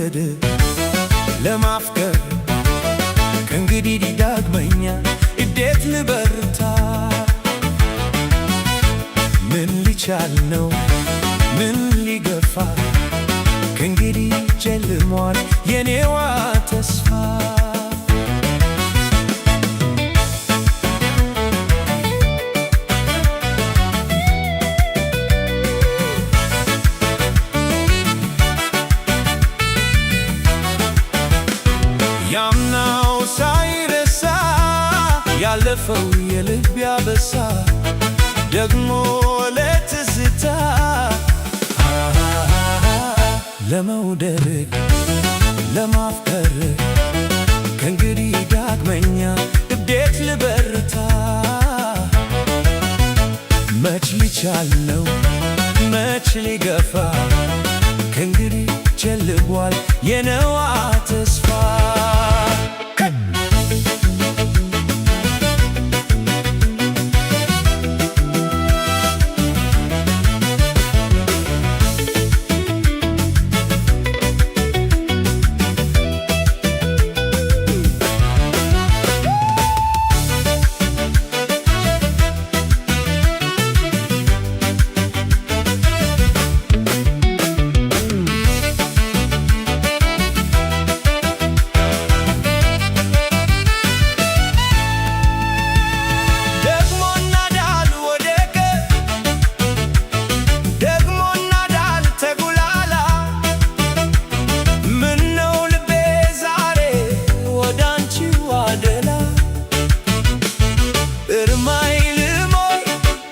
ለመውደድ ለማፍቀር ከእንግዲህ ዳግመኛ እንዴት ልበርታ? ምን ሊቻል ነው ምን ሊገፋ? ከእንግዲህ ጨልሟል የኔዋ ተስፋ። ያምናው ሳይረሳ ያለፈው የልብ ያበሳ ደግሞ ለትዝታ ለመውደድ ለማፍቀር ከእንግዲህ ዳግመኛ እንዴት ልበርታ? መች ሊቻል ነው መች ሊገፋ? ከእንግዲህ ጨልሟል የኔዋ ተስፋ።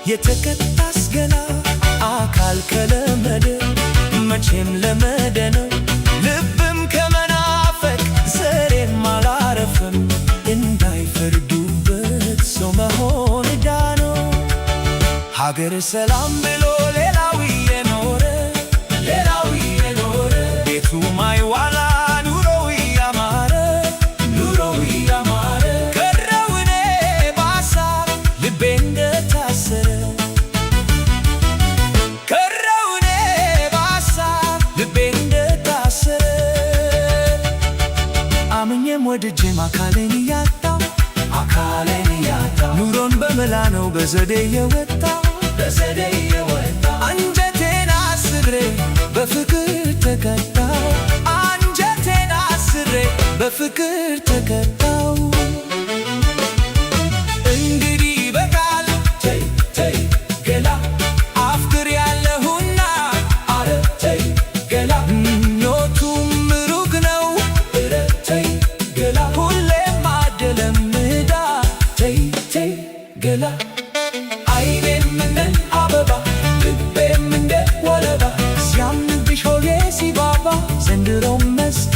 የተቀጣስ ገላ አካል ከለመደ መቼም ለመደ ነው። ልብም ከመናፈቅ ዘሬም አላረፈም። እንዳይፈርዱበት ሰው መሆን ዕዳ ነው። ሀገር ሰላም ብሎ ሌላው የኖረ ቤቱ ማይዋላ ኑሮው ያማረ ቀረው እኔ በሀሳብ ልቤ እንደታሰረ አምኜም ወድጄም አካሌን እያጣው ኑሮን በመላ ነው በዘዴ የወጣው አንጀቴን አስሬ በፍቅር ተቀጣው አንጀቴን አስሬ በፍቅር ተቀጣው። እንግዲህ በቃል ተይ ገላ አፍቅር ያለሁና አረ ተይ ገላ ኖቱም ሩቅ ነው ተይ ገላ ሁሌም አደለምዳ ተይ ገላ አይኔም እንደ አበባ ልቤም እንደ ወለባ ሲያምንብሽ ሆዴ ሲባባ ዘንድሮም መስተ